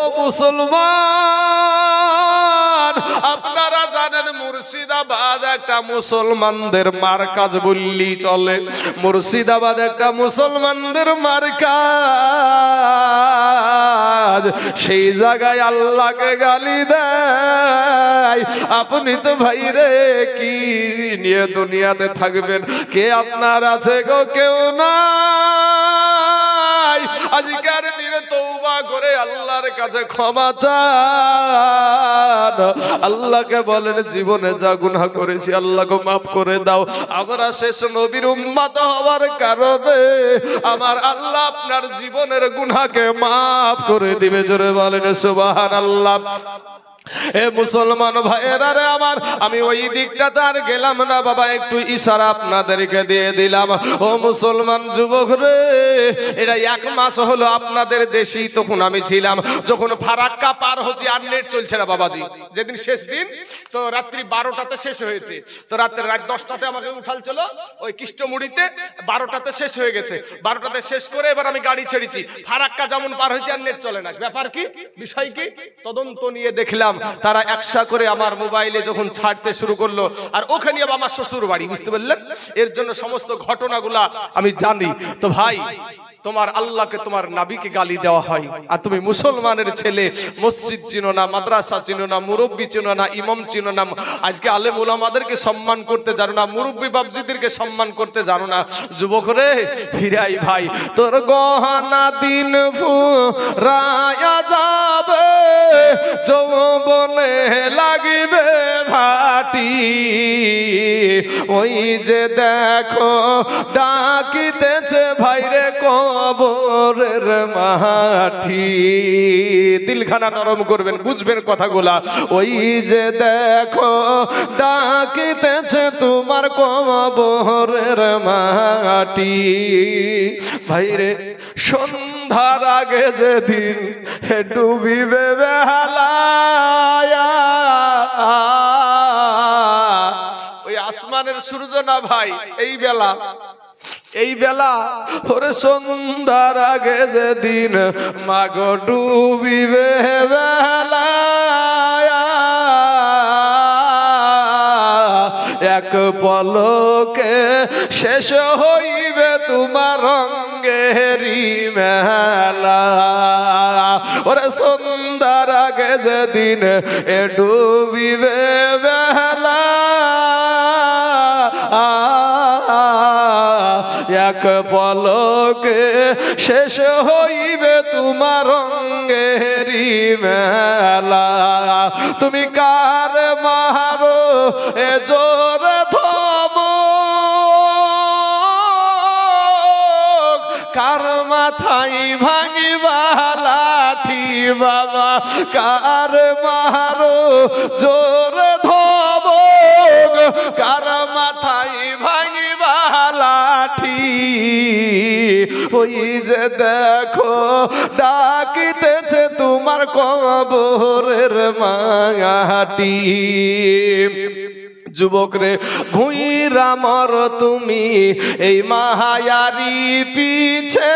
ও মুসলমান, আপনারা জানেন মুর্শিদাবাদ একটা মুসলমানদের মার্কাজ বললি চলে। মুর্শিদাবাদ একটা মুসলমানদের মার্কাজ। সেই জায়গায় আল্লাহকে গালি দেয়। আপনি তো ভাই রে কি নিয়ে দুনিয়াতে থাকবেন? কে আপনার আছে গো? কেউ নাই। আজকের দিনে তওবা করে আল্লাহর কাছে ক্ষমা চান। আল্লাহকে বলেন জীবনে যা গুনাহ করেছি আল্লাহকে মাফ করে দাও। আমরা শেষ নবীর উম্মত হওয়ার কারণে আমার আল্লাহ আপনার জীবনের গুনাহকে মাফ করে দিবে। জোরে বলেন সুবহানাল্লাহ। এ মুসলমান ভাইয়েরা রে আমার, আমি ওই দিকটাতে আর গেলাম না বাবা, একটু ইশারা আপনাদেরকে দিয়ে দিলাম। ও মুসলমান যুবক রে, এটা 1 মাস হলো আপনাদের দেশি তখন আমি ছিলাম। যখন ফারাক্কা পার হচ্ছে আর নেট চলছে না বাবাজি, যেদিন শেষ দিন তো রাত্রি 12টাতে শেষ হয়েছে, তো রাত 10টাতে আমাকে উঠাল চলো ওই কৃষ্ণমুড়িতে, 12টাতে শেষ হয়ে গেছে। 12টাতে শেষ করে এবার আমি গাড়ি ছেড়েছি। ফারাক্কা যেমন পার হয়েছে আর নেট চলে না। ব্যাপার কি, বিষয় কি? তদন্ত নিয়ে দেখলাম তারা একসা করে আমার মোবাইলে যখন ছাড়তে শুরু করলো, আর ওখানে আমার শ্বশুর বাড়ি, বুঝতে পারলেন? এর জন্য সমস্ত ঘটনাগুলা আমি জানি। তো ভাই, তোমার আল্লাহকে তোমার নবীকে গালি দেওয়া হয়, আর তুমি মুসলমানের ছেলে, মসজিদ চিনো না, মাদ্রাসা চিনো না, মুরব্বি চিনো না, ইমাম চিনো না, আজকে আলেম ওলামাদেরকে সম্মান করতে জানো না, মুরব্বি বাবজিদেরকে সম্মান করতে জানো না। যুবক রে ফিরাই ভাই, তোর গহনা দিন ফুরায়া যাবে, যৌবনে লাগিবে ভাটি। ওই যে দেখো ডাকিতেছে ভাইরে কবরের মাটি। দিলখানা নরম করবেন, বুঝবেন কথাগুলা। ওই যে দেখো ডাকিতেছে তোমার কবরের মাটি। ভাইরে সন্ধ্যার আগে যেদিন ডুবিবে বেহালায়া, ওই আসমানের সূর্য না ভাই, এই বেলা ওরে সন্ধ্যার আগে যেদিন মাগো ডুবিবে বেলায়া, এক পলকে শেষ হইবে তোমার রঙ্গেরি মেলা। ওরে সন্ধ্যার আগে যেদিন ডুবিবে বেলা, এক পলকে শেষ হইবে তোমার রঙ্গেরি মেলা। তুমি কার মারো এ জোর ধম, কার মাথায় ভাঙিবা লাঠি বাবা, কার মারো জোর ধম, কার মাথায় ভাঙিবা লাঠি। ওই যে দেখো ডাকিতেছে তোমার কবরের মাটি। যুবক রে ভুইরা মর তুমি এই মায়ারি পিছে,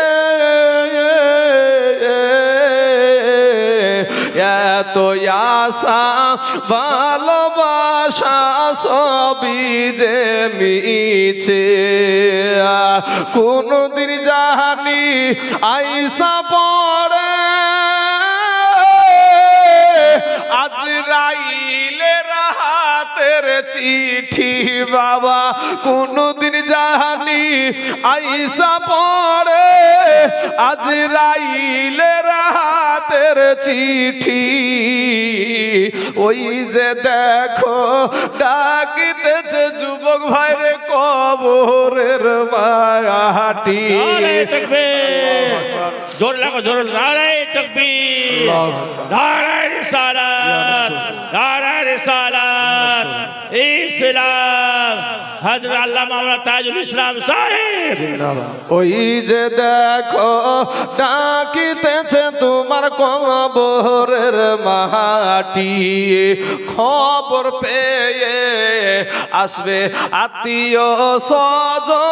এত আশা ভালোবাসা সবই যে মিছে। কোনদিন জানি আইসা পড়ে আজরাইলের হাতের চিঠি বাবা, কোনদিন জানি আইসা পড়ে আজরাইলের হাতের চিঠি। ওই যে দেখো ডাকিতেছে যুবক ভাইরে কবরের মাটি। জোর লাগো, জোর নারায়ে তাকবীর, নারায়ে রিসালাত, নারায়ে রিসালাত, ইসলাম। হযরত আল্লামা মাওলানা তাজুল ইসলাম সাহেব জিন্দাবাদ। ওই যে দেখো ডাকিতেছে তোমার কবরের মাটি, খবর পেয়ে আসবে আত্মীয় স্বজন,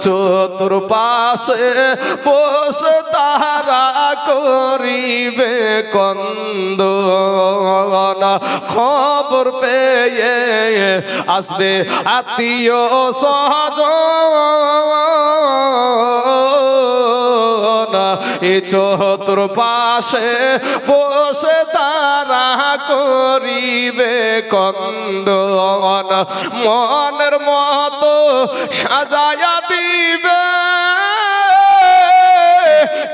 চতুর্পাশে বসে তারা করিবে কন্দন, খবর পেয়ে আসবে আত্মীয় স্বজন, এ চতুর্পাশে বসে তারা করিবে কন্দন, মনের মতো সাজায়া দিবে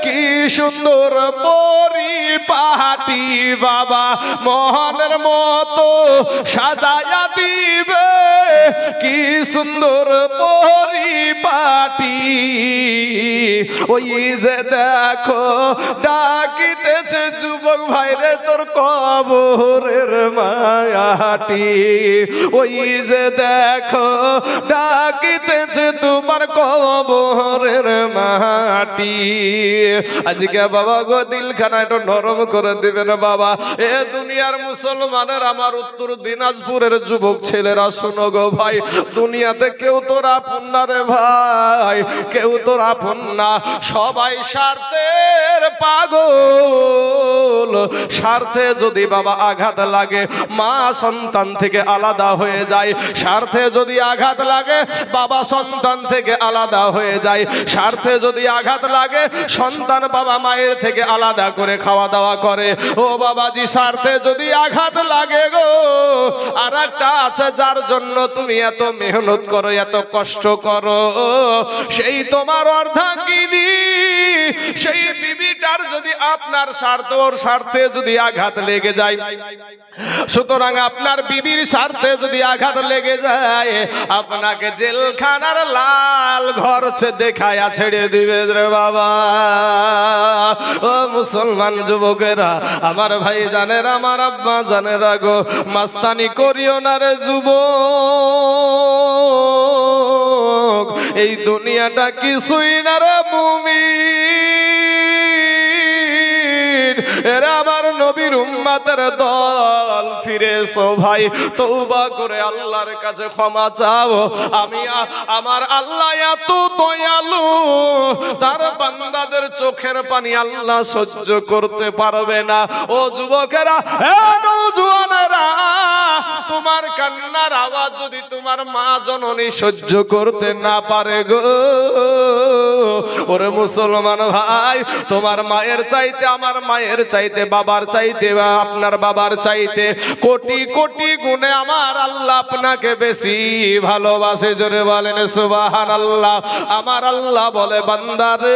কি সুন্দর পরিপাটি বাবা, মনের মতো সাজায়া দিবে কি সুন্দর পরিপাটি। ওই যে দেখো ডাকিতেছে যুবক ভাইরে তোর কবরের মায়াটি, ওই যে দেখো ডাকিতেছে তোমার কবরের মাটি। আজকে বাবা গো দিলখানা একটু নরম করে দিবেন বাবা। এ দুনিয়ার মুসলমানের আমার উত্তর দিনাজপুরের যুবক ছেলেরা শুনো গো ভাই, দুনিয়াতে কেউ তোর আপন না রে ভাই, কেউ তোর আপন না, সবাই স্বার্থের পাগল। স্বার্থে যদি বাবা আঘাত লাগে মা সন্তান থেকে আলাদা হয়ে যায়, স্বার্থে যদি আঘাত লাগে বাবা সন্তান থেকে আলাদা হয়ে যায়, স্বার্থে যদি আঘাত লাগে সন্তান বাবা মায়ের থেকে আলাদা করে খাওয়া দাওয়া করে। ও বাবাজি, স্বার্থে যদি আঘাত লাগে গো, আর একটা আছে যার জন্য তুমি এত মেহনত করো, এত কষ্ট করো, সেই তোমার অর্ধাঙ্গিনী, সেই বিবিটার যদি আপনার স্বার্থ ওর স্বার্থে যদি আঘাত লেগে যায়, সুতরাং আপনার বিবির স্বার্থে যদি আঘাত লেগে যায় আপনাকে জেলখানার লাল ঘর সে দেখায়া ছেড়ে দিবে রে বাবা। ও মুসলমান যুবকেরা, আমার ভাই জানেরা, আমার আব্বা জানেরা গো, মাস্তানি করিও না রে যুবক, এই দুনিয়াটা কিছুই না রে মুমিন। এরা আমার নবীর উম্মতের দল, ফিরে এসো ভাই, তওবা করে আল্লাহর কাছে ক্ষমা চাও। আমি আমার আল্লাহ এত দয়ালু, তার বান্দাদের চোখের পানি আল্লাহ সহ্য করতে পারবে না। ও যুবকেরা, এ নওজোয়ানেরা, তোমার কান্নার আওয়াজ যদি তোমার মা জননী সহ্য করতে না পারে গো, ওরে মুসলমান ভাই, তোমার মায়ের চাইতে, আমার মায়ের চাইতে, বাবার চাইতে, আপনার বাবার চাইতে কোটি কোটি গুণে আমার আল্লাহ আপনাকে বেশি ভালোবাসে। জোরে বলেন সুবহানাল্লাহ। আমার আল্লাহ বলে, বান্দা রে,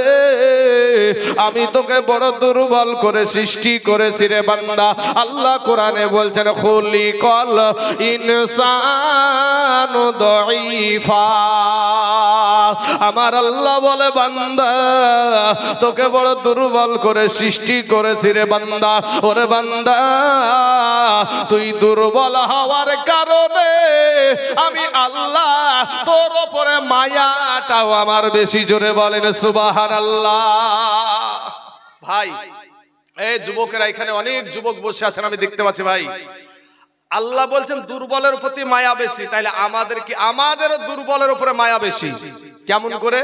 আমি তোকে বড় দুর্বল করে সৃষ্টি করেছি রে বান্দা। আল্লাহ কোরআনে বলছেন, খুলিকাল ইনসানু দাঈফা। আমার আল্লাহ বলে, বান্দা তোকে বড় দুর্বল করে সৃষ্টি করেছি রে বান্দা। ওরে বান্দা, তুই দুর্বল হওয়ার কারণে আমি আল্লাহ তোর উপরে মায়াটাও আমার বেশি। জোরে বলেন সুবহানাল্লাহ। ভাই, এই যুবকেরা, এখানে অনেক যুবক বসে আছেন আমি দেখতে পাচ্ছি ভাই। আল্লাহ বলছেন দুর্বলের প্রতি মায়া বেশি, তাইলে আমাদের কি, আমাদেরও দুর্বলের উপরে মায়া বেশি। কেমন করে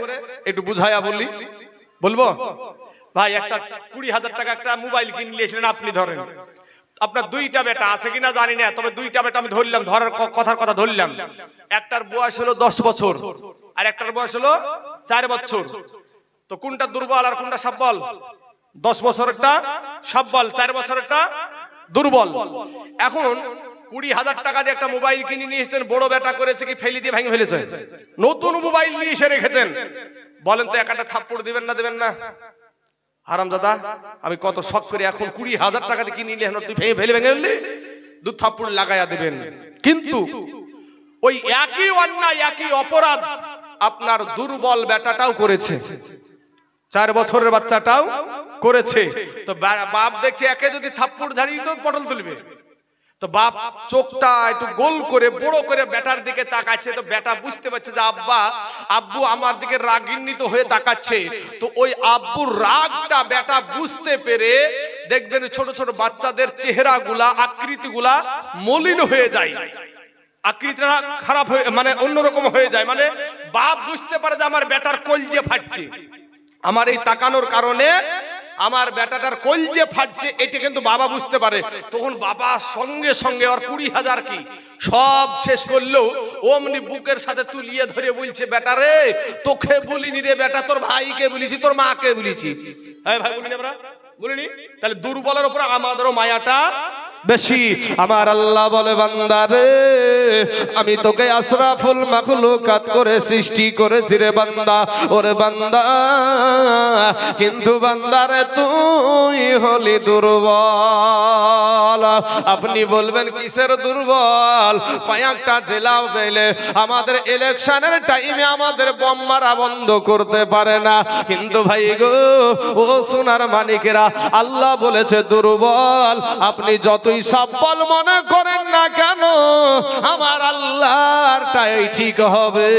একটু বুঝাইয়া বললি, বলবো ভাই। একটা 20,000 টাকা একটা মোবাইল কিনলেছিলেন আপনি, ধরেন আপনার দুইটা বেটা আছে কিনা জানি না, তবে দুইটা বেটা আমি ধরলাম, ধরার কথার কথা ধরলাম। একটার বয়স হলো 10 বছর আর একটার বয়স হলো 4 বছর। তো কোনটা দুর্বল আর কোনটা সবল? 10 বছরেরটা সবল, 4 বছরেরটা দুর্বল। এখন 20,000 টাকা দিয়ে একটা মোবাইল কিনে নিয়ে এসেছেন, বড় বেটা করেছে কি ফেলে দিয়ে ভেঙে ফেলেছে, নতুন মোবাইল নিয়ে এসে রেখেছেন। বলেন তো একটা থাপ্পড় দিবেন না দেবেন না? হারামজাদা, আমি কত শখ করে এখন 20,000 টাকা দিয়ে কিনে নিলে তুই ফেলে ভেঙে ফেললি, 2 থাপ্পড় লাগাইয়া দিবেন। কিন্তু ওই একই অন্যায়, একই অপরাধ আপনার দুর্বল বেটাটাও করেছে, 4 বছরের বাচ্চাটাও করেছে। তো বাপ দেখছে একে যদি থাপ্পড় ঝাড়িয়ে তো পটল তুলবে, তো বাপ চোখটা একটু গোল করে বড় করে বেটার দিকে তাকাচ্ছে। তো বেটা বুঝতে পারছে যে আব্বু আমার দিকে রাগান্বিত হয়ে তাকাচ্ছে। তো ওই আব্বুর রাগটা বেটা বুঝতে পেরে, দেখবেন ছোট ছোট বাচ্চাদের চেহারাগুলা, আকৃতিগুলা মলিন হয়ে যায়। আকৃতিটা খারাপ হয়ে মানে অন্যরকম হয়ে যায়, মানে বাপ বুঝতে পারে যে আমার বেটার কলজে ফাটছে, আমার এই তাকানোর কারণে আমার বেটাটার কলজে ফাটছে, এটা কিন্তু বাবা বুঝতে পারে। তখন বাবা সঙ্গে সঙ্গে আর 20,000 কি সব শেষ করলেও অমনি বুকের সাথে তুলিয়ে ধরে বলছে, বেটা রে তোকে বলিনি রে বেটা, তোর ভাইকে বলেছি, তোর মাকে বলেছি। হ্যাঁ ভাই বলিনি আমরা, বলিনি? তাহলে দুর্বলের উপর আমাদেরও মায়াটা বেশি। আমার আল্লাহ বলে, বান্দারে আমি তোকে আশরাফুল মাখলুকাত করে সৃষ্টি করেছি রে বান্দা, ওরে বান্দা, কিন্তু বান্দারে তুই হলি দুর্বল। আপনি বলবেন কিসের দুর্বল? কয়েকটা জেলা পেলে আমাদের ইলেকশনের টাইমে আমাদের বোম মারা বন্ধ করতে পারে না, কিন্তু ভাই গো ও সোনার মানিকেরা, আল্লাহ বলেছে দুর্বল। আপনি যতই সবল মনে করেন না কেন, আমার আল্লাহরটাই ঠিক হবে।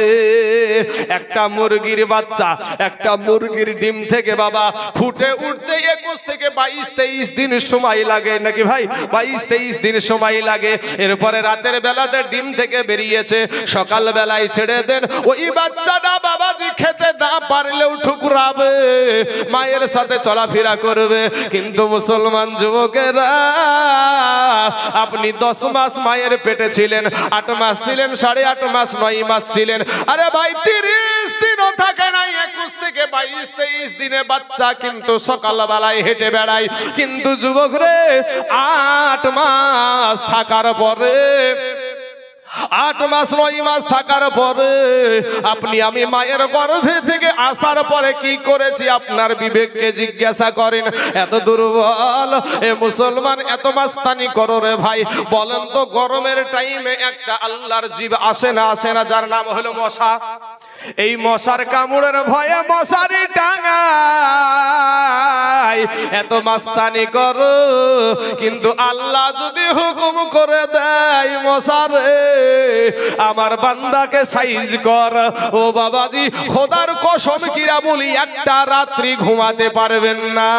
একটা মুরগির বাচ্চা, একটা মুরগির ডিম থেকে বাবা ফুটে উঠতে 21 থেকে 22-23 দিন সময় লাগে নাকি ভাই? 22-23 দিন সময় লাগে। এরপরে রাতের বেলাতে ডিম থেকে বেরিয়েছে, সকাল বেলায় ছেড়ে দেন, ওই বাচ্চাটা বাবাজি খেতে না পারলেও ঠুকরাবে, মায়ের সাথে চলাফেরা করবে। কিন্তু মুসলমান যুবকেরা, আপনি 10 মাস মায়ের পেটে ছিলেন, 8 মাস ছিলেন, 8.5 মাস, 9 মাস ছিলেন, আরে ভাই 30 দিনও থাকে না, 21 থেকে 22-23 দিনে বাচ্চা কিন্তু সকাল বেলায় হেঁটে বেড়ায়। কিন্তু যুবক রে, 8 মাস থাকার পরে, 8 মাস 9 মাস থাকার পরে আপনি আমি মায়ের গর্ভে থেকে আসার পরে কি করেছি আপনার বিবেককে জিজ্ঞাসা করেন। এত দুর্বল এ মুসলমান, এত মাস্তানি করো রে ভাই। বলেন তো গরমের টাইমে একটা আল্লাহর জীব আসে না, আসে না, যার নাম হলো মশা। এই মশার কামড়ের ভয়ে মশারি টাঙায়, এত মাস্তানি করো, কিন্তু আল্লাহ যদি হুকুম করে দেয় মশারে আমার বান্দাকে সাইজ কর, ও বাবাজি খোদার কসম কিরা বলি একটা রাত্রি ঘুমাতে পারবেন না।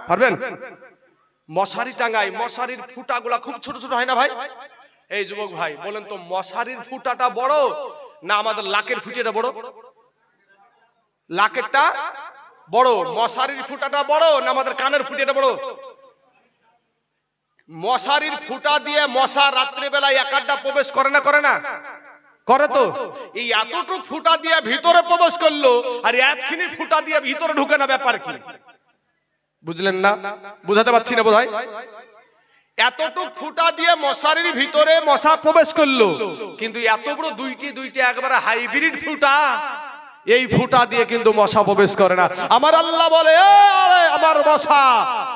পারবেন? মশারি টাঙায়, মশারির ফুটাগুলা খুব ছোট ছোট হয় না ভাই? এই যুবক ভাই বলেন তো, মশারির ফুটাটা বড় না আমাদের লাকের ফুটিটা বড়? লাকেরটা বড়। মশারির ফুটাটা বড় না আমাদের কানের ফুটিটা বড়? মশারির ফুটা দিয়ে মশা রাত্রি বেলায় এক আড্ডা প্রবেশ করে না, করে না? করে তো। এই এতটুকু ফুটা দিয়ে ভিতরে প্রবেশ করলো, আর একখানি ফুটা দিয়ে ভিতরে ঢুকে না, ব্যাপার কি? বুঝলেন না? বুঝাতে পারছি না বোধহয়? এতটুক ফুটা দিয়ে মশারির ভিতরে মশা প্রবেশ করলো, কিন্তু এত বড় দুইটি একবারে হাইব্রিড ফুটা, এই ফুটা দিয়ে কিন্তু মশা প্রবেশ করে না। আমার আল্লাহ বলে, আমার মশা,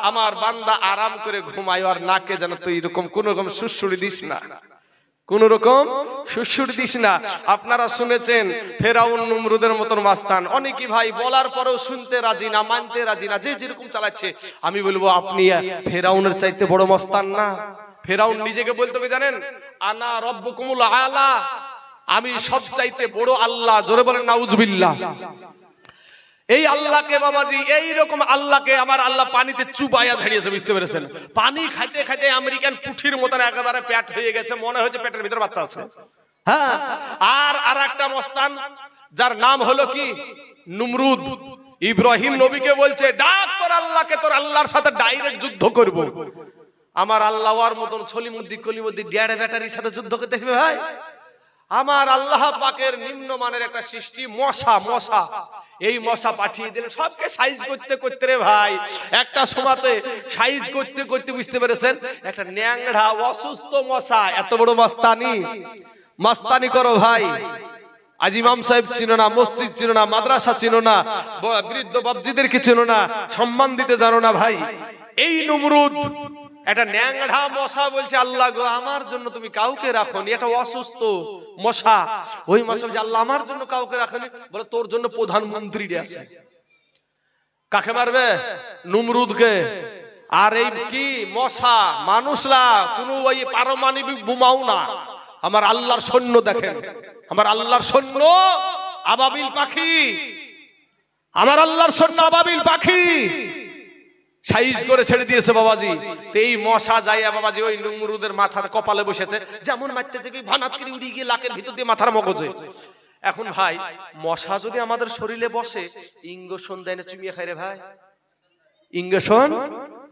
আমার বান্দা আরাম করে ঘুমায়, আর নাকে যেন তুই এরকম কোন রকম সুড়সুড়ি দিস না, কোন রকম সুড়সুড়ি দিস না। আপনারা শুনেছেন ফেরাউন নমরুদের মতন মাস্তান, অনেকেই ভাই বলার পরেও শুনতে রাজি না, মানতে রাজি না, যে যেরকম চালাচ্ছে। আমি বলবো আপনি ফেরাউনের চাইতে বড় মস্তান না? ফেরাউন নিজেকে বলতে হবে জানেন, আনা রব্বুকুমুল আলা, আমি সব চাইতে বড় আল্লাহ। জোরে বলেন নাউজুবিল্লাহ। এই আল্লাহকে বাবাজি, এই রকম আল্লাহকে আমার আল্লাহ পানিতে চুবাইয়া ঝাড়িয়েছে, বুঝতে পেরেছেন? পানি খাইতে খাইতে আমেরিকান পুঠির মতন একেবারে পেট হয়ে গেছে, মনে হচ্ছে পেটের ভিতরে বাচ্চা আছে। হ্যাঁ, আর একটা মস্তান যার নাম হলো কি নমরুদ। ইব্রাহিম নবীকে বলছে, ডাক তোর আল্লাহকে, তোর আল্লাহর সাথে ডাইরেক্ট যুদ্ধ করব। আমার আল্লাহ ওর মতন ছলিমুদ্দি কলিমুদ্দি ডেড়ে ব্যাটারির সাথে যুদ্ধ করতে হবে ভাই? আমার আল্লাহ পাকের নিম্নমানের একটা সৃষ্টি মশা, মশা, এই মশা পাঠিয়ে দিলেন সবকে সাইজ করতে করতে রে ভাই। একটা সময়তে সাইজ করতে করতে বুঝতে পেরেছেন একটা ন্যাংড়া অসুস্থ মশা এত বড় মাস্তানি। মাস্তানি করো ভাই। আজ ইমাম সাহেব চিনো না, মসজিদ চিনো না, মাদ্রাসা চিনো না, বৃদ্ধ বাবজিদেরকে চিনো না, সম্মান দিতে জানো না ভাই। এই নমরুদ একটা ন্যাংড়া মশা বলছে, আল্লাহ গো আমার জন্য তুমি কাউকে রাখোনি, এটা অসুস্থ মশা। ওই মশা বলছে, আল্লাহ আমার জন্য কাউকে রাখোনি। বলে তোর জন্য প্রধানমন্ত্রী আছে। কাকে মারবে? নমরুদকে। আর এই কি মশা, মানুষরা কোনো ওই পারমাণবিক বোমাও না, আমার আল্লাহর সৈন্য দেখেন, আমার আল্লাহর সৈন্য আবাবিল পাখি, আমার আল্লাহর সৈন্য আবাবিল পাখি। সাইজ করে ছেড়ে দিয়েছে বাবাজি। তো এই মশা যাইয়া বাবাজি ওই নমরুদের মাথার কপালে বসেছে, যেমন মারতে যে ভানাত করে উড়িয়ে গিয়ে লাকের ভিতর দিয়ে মাথার মগজে। এখন ভাই মশা যদি আমাদের শরীরে বসে, ইঞ্জেকশন দেয় না চুমিয়ে খাই রে ভাই? ইঞ্জেকশন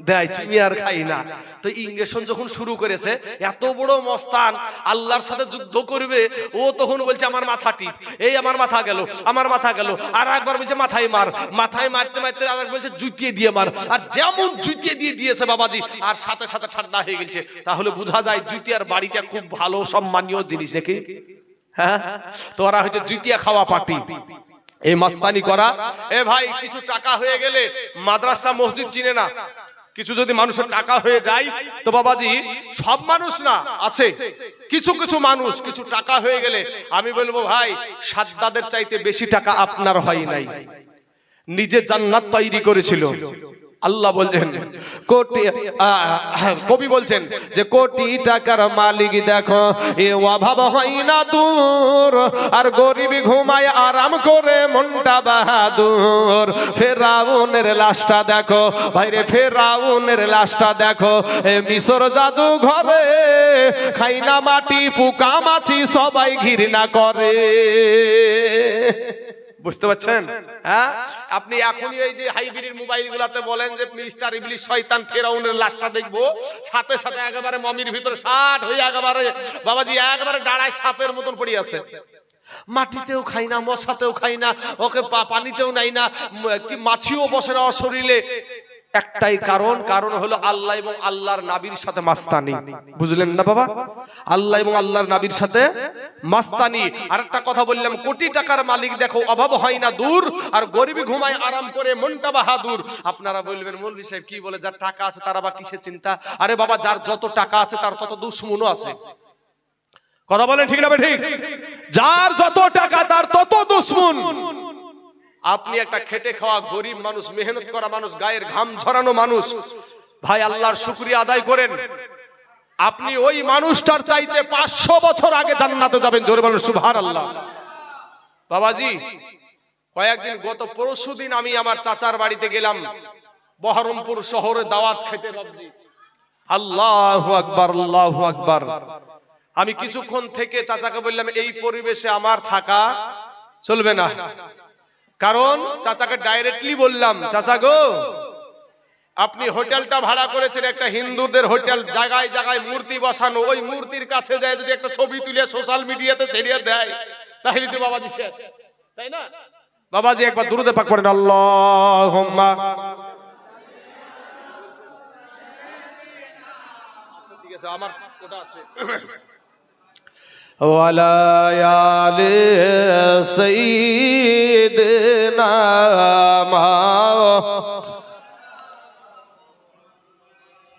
দেয়, চুমিয়ে আর খাই না। তো ইঞ্জেকশন যখন শুরু করেছে, এত বড় মস্তান আল্লাহর সাথে যুদ্ধ করবে, ও তখন বলছে আমার মাথা টিপ, এই আমার মাথা গেল, আমার মাথা গেল। আর একবার বলছে মাথায় মার, মাথায় মারতে মারতে আবার বলছে জুতিয়ে দিয়ে মার। আর যেমন জুতিয়ে দিয়ে দিয়েছে বাবাজি, আর সাথে সাথে ঠান্ডা হয়ে গেছে। তাহলে বোঝা যায় জুতিয়ার বাড়িটা খুব ভালো সম্মানীয় জিনিস নাকি? হ্যাঁ, তো ওরা হচ্ছে জুতিয়া খাওয়া পার্টি, এই মাস্তানি করা। এ ভাই কিছু টাকা হয়ে গেলে মাদ্রাসা মসজিদ চিনে না, কিছু যদি মানুষের টাকা হয়ে যায় তো বাবাজি, সব মানুষ না, আছে কিছু কিছু মানুষ, কিছু টাকা হয়ে গেলে আমি বলবো ভাই সাদ্দাদের চাইতে বেশি টাকা আপনার হয় নাই, নিজে জান্নাত তৈরি করেছিল। আল্লাহ বলছেন কোটি, কবি বলছেন যে কোটি টাকার মালিক দেখো এ অভাব হয় না দূর, আর গরিবী ঘুমায় আরাম করে মনটা বাহাদুর। ফেরাউনের লাশটা দেখো ভাইরে, ফেরাউনের লাশটা দেখো এ মিশর জাদু ঘরে, খাই না মাটি পোকা মাছি সবাই ঘৃণা করে। বুঝতে পারছেন? হ্যাঁ, আপনি এখনই এই যে হাইব্রিড মোবাইল গুলাতে বলেন যে মিস্টার ইবলিশ শয়তান ফেরাউনের লাশটা দেখবো, সাথে সাথে একেবারে মমির ভিতরে ষাট হয়ে একেবারে বাবাজি একেবারে দাঁড়ায় সাপের মতন পড়ে আছে। মাটিতেও খাই না, মশাতেও খাই না, ওকে পানিতেও নাই না, কি মাছিও বসে না ওর শরীরে। একটাই কারণ, কারণ হলো আল্লাহ এবং আল্লাহর নবীর সাথে মাস্তানি। বুঝলেন না বাবা? আল্লাহ এবং আল্লাহর নবীর সাথে মাস্তানি। আর একটা কথা বললাম, কোটি টাকার মালিক দেখো অভাব হয় না দূর, আর গরিবী ঘুমায় আরাম করে মনটা বাহাদুর। আপনারা বলবেন মৌলভী সাহেব কি বলে, যার টাকা আছে তার আবার কিসের চিন্তা? আরে বাবা, যার যত টাকা আছে তার তত দুশ্মনও আছে। কথা বলেন ঠিক না ঠিক? যার যত টাকা তার তত দুশ্মন। আপনি একটা খেটে খাওয়া গরিব মানুষ, মেহনত করা মানুষ, গায়ের ঘাম ঝরানো মানুষ, ভাই আল্লাহর শুকরিয়া আদায় করেন। আপনি ওই মানুষটার চাইতে 500 বছর আগে জান্নাতে যাবেন। জোরে বলেন সুবহানাল্লাহ। বাবাজি কয়েকদিন, গত পরশুদিন আমি আমার চাচার বাড়িতে গেলাম, বহরমপুর শহরে দাওয়াত খেতে। বাবজি আল্লাহু আকবার, আল্লাহু আকবার। আমি কিছুক্ষণ থেকে চাচাকে বললাম এই পরিবেশে আমার থাকা চলবে না, কারণ চাচাকে ডাইরেক্টলি বললাম, চাচা গো আপনি হোটেলটা ভাড়া করেছেন একটা হিন্দুদের হোটেল, জায়গায় জায়গায় মূর্তি বসানো, ওই মূর্তির কাছে যায় যদি একটা ছবি তুলে সোশ্যাল মিডিয়াতে ছেড়িয়ে দেয় তাহলে তো বাবাজি শেষ, তাই না? বাবাজি একবার দুরূদে পাক পড়েন, আল্লাহুম্মা। ঠিক আছে, আমার ওটা আছে। ওয়ালা আলে সাইয়্যিদিনা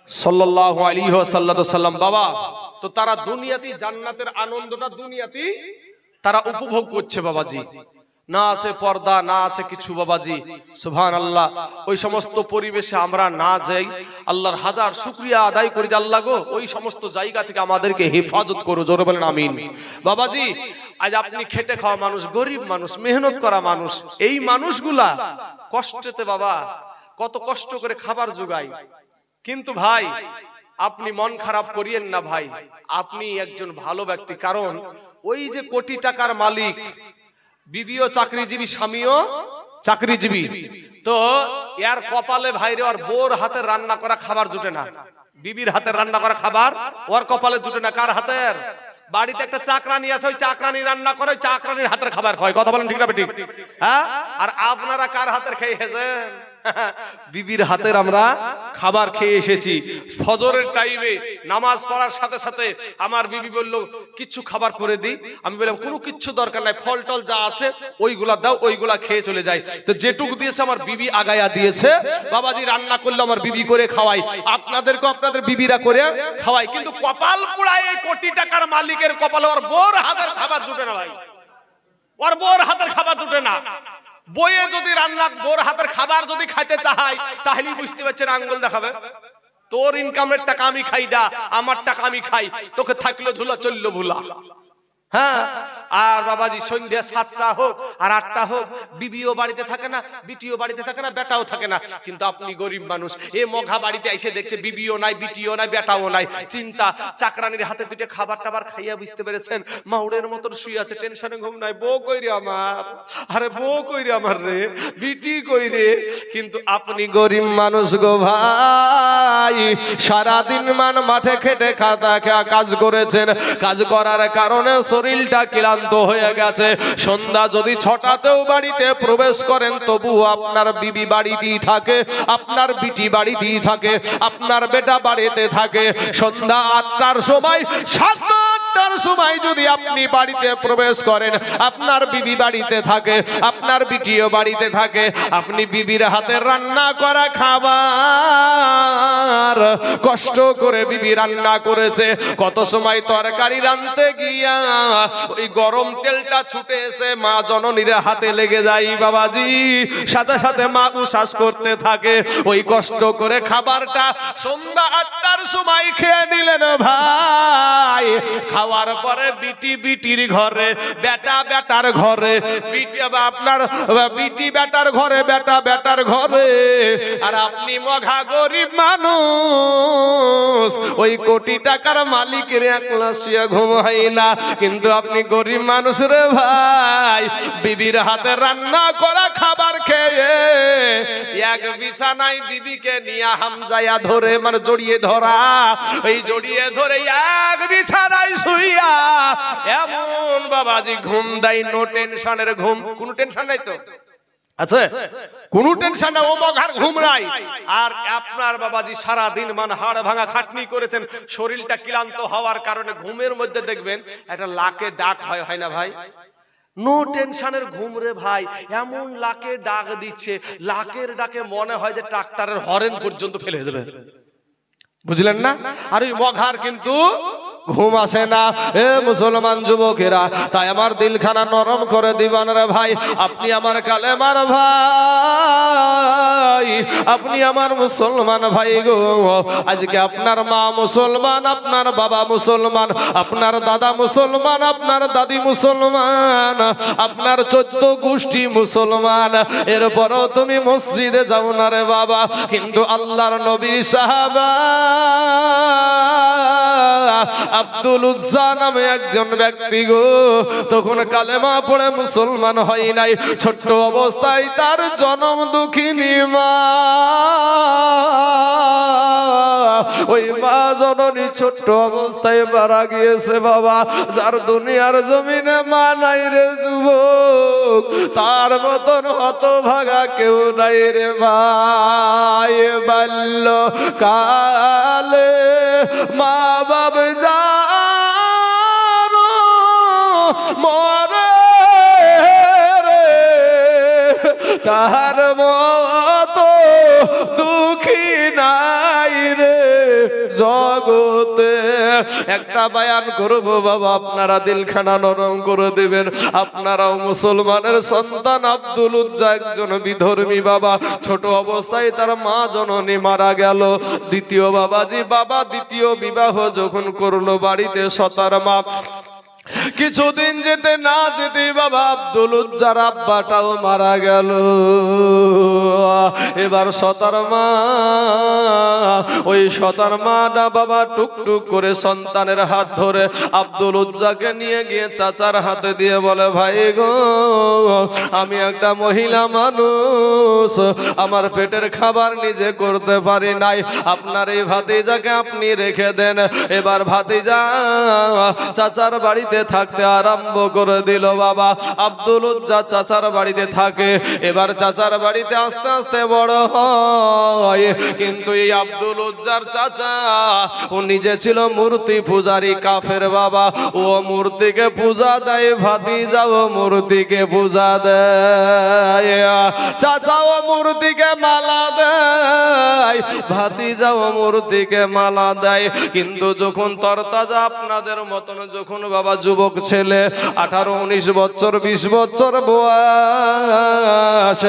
সাল্লাল্লাহু আলাইহি ওয়াসাল্লাম। বাবা তো তারা দুনিয়াতেই জান্নাতের আনন্দটা দুনিয়াতেই তারা উপভোগ করছে বাবাজি, না আছে পর্দা, না আছে কিছু বাবাজি। সুবহানাল্লাহ। ওই সমস্ত পরিবেশে আমরা না যাই, আল্লাহর হাজার শুকরিয়া আদায় করি যে আল্লাহ গো ওই সমস্ত জায়গা থেকে আমাদেরকে হেফাজত করো। জোরে বলেন আমিন। বাবাজি আজ আপনি খেটে খাওয়া মানুষ, গরিব মানুষ, মেহনত করা মানুষ, এই মানুষগুলা কষ্টেতে বাবা কত কষ্ট করে খাবার জোগায়। কিন্তু ভাই আপনি মন খারাপ করিয়েন না ভাই, আপনি একজন ভালো ব্যক্তি, কারণ ওই যে কোটি টাকার মালিক, বিবিও চাকরিজীবী, স্বামীও চাকরিজীবী, তো এর কপালে ভাইরে ওর বোর হাতে রান্না করা খাবার জুটে না, বিবির হাতের রান্না করা খাবার ওর কপালে জুটে না। কার হাতের? বাড়িতে একটা চাকরানি আছে, ওই চাকরানি রান্না করে, ওই চাকরানির হাতের খাবার খায়। কথা বলেন ঠিক না ঠিক? হ্যাঁ, আর আপনারা কার হাতের খেয়েছেন? বিবির হাতের আমরা খাবার খেয়ে এসেছি। ফজরের টাইমে নামাজ পড়ার সাথে সাথে আমার বিবি বলল কিছু খাবার করে দিই। আমি বললাম কোনো কিছু দরকার নাই, ফল টল যা আছে ওইগুলা দাও, ওইগুলা খেয়ে চলে যায়। তো যেটুকু দিয়েছে আমার বিবি আগায়া দিয়েছে। বাবাজি রান্না করলে আমার বিবি করে খাওয়াই, আপনাদেরকে আপনাদের বিবিরা করে খাওয়াই। কিন্তু কপাল পোড়ায় এই কোটি টাকার মালিকের কপালে ওর বোর হাতের খাবার জুটে না ভাই, ওর বোর হাতের খাবার জুটে না। বইয়ে যদি রান্না বোর হাতের খাবার যদি খাইতে চাই তাহলে বুঝতে পারছেন আঙ্গুল দেখাবে, তোর ইনকামের টাকা আমি খাই না, আমার টাকা আমি খাই, তোকে থাকলো ঝুলা চললো ভুলা। হ্যাঁ, আর বাবাজি সন্ধ্যা 7টা হোক আর 8টা হোক, বিবিও বাড়িতে থাকে না, বিটিও বাড়িতে থাকে না, বেটাও থাকে না। কিন্তু আপনি গরিব মানুষ, এ মঘা বাড়িতে এসে দেখছে বিবিও নাই, বিটিও নাই, বেটাও নাই, চিন্তা। চাকরানির হাতে দুটো খাবার টাবার খাইয়া বুঝতে পেরেছেন মাউড়ের মতন শুয়ে আছে, টেনশনে ঘুম নাই। বউ কই রে আমার, আরে বউ কই রে আমার রে, বিটি কই রে। কিন্তু আপনি গরিব মানুষ গো ভাই, সারাদিন মাঠে খেটে কাজ করেছেন, কাজ করার কারণে শরীরটা ক্লান্ত হয়ে গেছে। সন্ধ্যা যদি 6টাতেও বাড়িতে প্রবেশ করেন, তবুও আপনার বিবি বাড়িতেই থাকে, আপনার বিটি বাড়িতেই থাকে, আপনার বেটা বাড়িতে থাকে। সন্ধ্যা 8টার সময়, 7-8টার সময় যদি আপনি বাড়িতে প্রবেশ করেন, আপনার বিবি বাড়িতে থাকে, আপনার বিটিও বাড়িতে থাকে। আপনি বিবির হাতে রান্না করা খাবার কষ্ট করে বিবি রান্না করেছে, কত সময় তরকারি রাঁধতে গিয়া ওই গরম তেলটা ছুটে এসে মা জননীর হাতে লেগে যায় বাবাজি, সাথে সাথে মা উশ্বাস করতে থাকে। ওই কষ্ট করে খাবারটা সন্ধ্যা 8টার সময় খেয়ে নিলেন ভাই। খাওয়ার পরে বিটি বিটির ঘরে, বেটা বেটার ঘরে, আপনার বিটি বেটার ঘরে, বেটা বেটার ঘরে। আর আপনি মঘা গরিব মানুষ, ওই কোটি টাকার মালিকের একলা শুয়ে ঘুম হয় না। কিন্তু আপনি গরিব মানুষ রে ভাই, বিবির হাতে রান্না করা খাবার খেয়ে এক বিছানায় বিবিকে নিয়ে হামজায়া ধরে, মানে জড়িয়ে ধরা, এই জড়িয়ে ধরে এক বিছানায় শুইয়া এমন বাবাজি ঘুম দেয়, নো টেনশনের ঘুম। কোনো টেনশন নাই তো আছে, কোনো টেনশন না, ও মঘার ঘুম নাই। আর আপনার বাবাজি সারা দিন হাড় ভাঙা খাটনি করেছেন, শরীরটা ক্লান্ত হওয়ার কারণে ঘুমের মধ্যে দেখবেন একটা লাকে ডাক হয় না ভাই, নো টেনশনের ঘুম রে ভাই। এমন লাকে ডাক দিচ্ছে, লাকের ডাকে মনে হয় যে ট্রাক্টরের হরেন পর্যন্ত ফেলে যাবে, বুঝলেন না? আর ওই মঘার কিন্তু ঘুম আসে না। এ মুসলমান যুবকেরা, তাই আমার দিলখানা নরম করে দিবান রে ভাই। আপনি আমার কালেমার ভাই, আপনি আমার মুসলমান ভাই গো। আজকে আপনার মা মুসলমান, আপনার বাবা মুসলমান, আপনার দাদা মুসলমান, আপনার দাদি মুসলমান, আপনার 14 গোষ্ঠী মুসলমান। এরপরও তুমি মসজিদে যাও না রে বাবা। কিন্তু আল্লাহর নবীর সাহাবা আব্দুল উজ্জা নামে একজন ব্যক্তি গো, তখন কালেমা পড়ে মুসলমান হয় নাই। ছোট্ট অবস্থায় তার জনম দুঃখিনী মা, ওই মা জননী ছোট্ট অবস্থায় মারা গিয়েছে বাবা। যার দুনিয়ার জমিনে মা নাই রে যুবক, তার মতন হতভাগা কেউ নাই রে ভাই। বাল্য কালে মা বাপ যার মরে রে, তার মতো দুঃখী নাই রে জগতে। একটা বায়ান করবো বাবা, আপনারা দিলখানা নরম করে দিবেন। আপনারাও মুসলমানের সন্তান। আব্দুল উজ্জা একজন বিধর্মী বাবা, ছোট অবস্থায় তার মা জননী মারা গেল। দ্বিতীয় বাবাজি, বাবা দ্বিতীয় বিবাহ যখন করলো বাড়িতে সতার মা, কিছুদিন যেতে না যেতে বাবা আব্দুল উজ্জার আব্বাটাও মারা গেল। এবার সতার মা, ওই সতার মা না বাবা টুকটুক করে সন্তানের হাত ধরে আব্দুল উজ্জাকে নিয়ে গিয়ে চাচার হাতে দিয়ে বলে, ভাই গো, আমি একটা মহিলা মানুষ, আমার পেটের খাবার নিজে করতে পারি নাই, আপনার এই ভাতিজাকে আপনি রেখে দেন। এবার ভাতিজা চাচার বাড়িতে থাকতে আরম্ভ করে দিল বাবা। আব্দুল উজ্জা চাচার বাড়িতে থাকে। এবার চাচার বাড়িতে আস্তে আস্তে বড় হয়। কিন্তু এই আব্দুল উজ্জার চাচা, ও নিজে ছিল মূর্তি পূজারী কাফের বাবা। ও মূর্তিকে পূজা দেয়, ভাতিজা ও মূর্তিকে পূজা দেয়। চাচা ও মূর্তিকে মালা দেয়, ভাতিজা ও মূর্তিকে মালা দেয়। কিন্তু যখন তরতাজা আপনাদের মতন যখন বাবা যুবক ছেলে 18, 19 বছর, 20 বছর বয়স,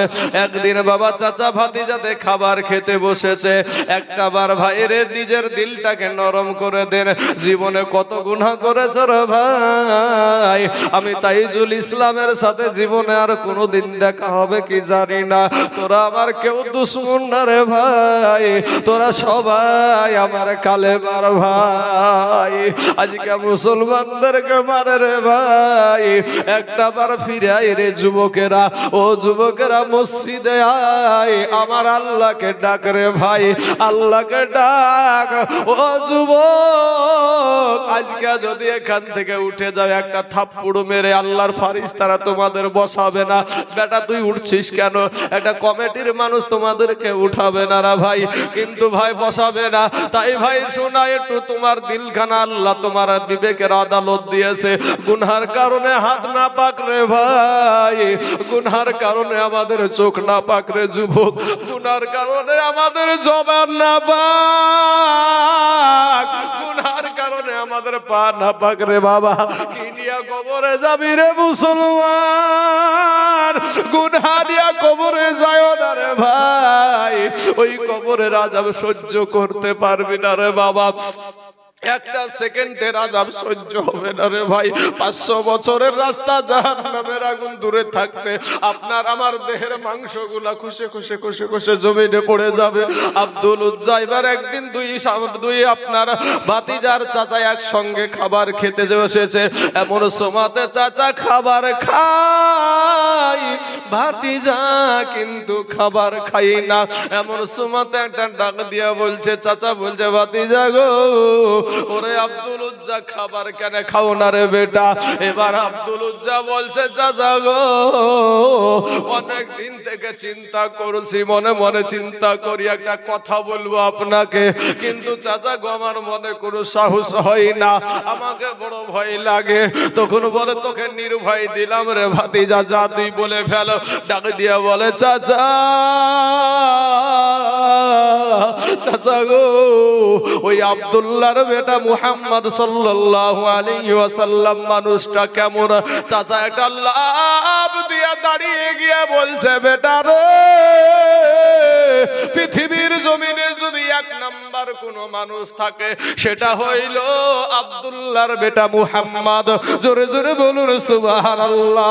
একদিন বাবা চাচা ভাতিজাতে খাবার খেতে বসেছে, একটা বার ভাইরে নিজের দিলটাকে নরম করে দেন। জীবনে কত গুনাহ করেছো রে ভাই, আমি তাইজুল ইসলামের সাথে জীবনে আর কোনোদিন দেখা হবে কি জানি না। তোরা আমার কেউ দুশ্মন না রে ভাই, তোরা সবাই আমার কালেমার ভাই। আজকে মুসলমানদেরকে মারে রে ভাই, একটা বার ফিরে আয় রে যুবকেরা, ও যুবকেরা মসজিদে আয়, আমার আল্লাহকে ডাক রে ভাই, আল্লাহকে ডাক। ও যুবক, আজকে যদি এখান থেকে উঠে যাও, একটা থাপ্পড় মেরে আল্লাহর ফারিস্তারা তোমাদের বসাবে না। বেটা তুই উঠছিস কেন? একটা কমিটির মানুষ তোমাদেরকে উঠাবে না রে ভাই, কিন্তু ভাই বসাবে না। তাই ভাই শোনা, একটু তোমার দিলখানা আল্লাহ তোমার বিবেকের আদালত দিয়েছে। গুনহার কারণে হাত না পাক রে ভাই, গুনহার কারণে আমাদের চোখ না পাক রে যুবক, গুনহার কারণে আমাদের জবান না পাক, গুনহার কারণে আমাদের পা না পাক রে বাবা। কি নিয়া কবরে যাবি রে মুসলমান? গুনহা দিয়া কবরে যায় না রে ভাই, ওই কবরের আযাব সহ্য করতে পারবি না রে বাবা। একটা সেকেন্ডের আযাব সহ্য হবে না রে ভাই। 500 বছরের রাস্তা জাহান্নামের আগুন দূরে থাকতে আপনার আমার দেহের মাংসগুলা খুশে খুশে খুশে খুশে জমিনে পড়ে যাবে। আব্দুল উজ্জা এবার একদিন দুই আপনার ভাতিজার চাচা একসঙ্গে খাবার খেতে বসেছে। এমন সময়তে চাচা খাবার খাই, ভাতিজা কিন্তু খাবার খাই না। এমন সময়তে একটা ডাক দিয়া বলছে, চাচা বলছে, ভাতিজা গো, ওরে আব্দুল উজ্জা খাবার কেন খাও না রে বেটা? এবার আব্দুল উজ্জা বলছে, চাচা গো, অনেক দিন থেকে চিন্তা করছি, মনে মনে চিন্তা করি একটা কথা বলবো আপনাকে, কিন্তু চাচা গো আমার মনে কোনো সাহস হয় না, আমাকে বড় ভয় লাগে। তখন বলে, তোকে নির্ভয় দিলাম রে ভাতিজা, যা তুই বলে ফেল। ডাক দিয়া বলে, চাচা চাচা গো, ওই আব্দুল্লাহর বেটা মুহাম্মদ সাল্লাল্লাহু আলাইহি ওয়াসাল্লাম মানুষটা কেমন? চাচা একটা লাভ দিয়া দাঁড়িয়ে গিয়ে বলছে, বেটা রে, পৃথিবীর জমিনে যদি এক নাম্বার কোন মানুষ থাকে সেটা হইল আব্দুল্লাহর বেটা মুহাম্মদ। জোরে জোরে বলুন সুবহানাল্লাহ।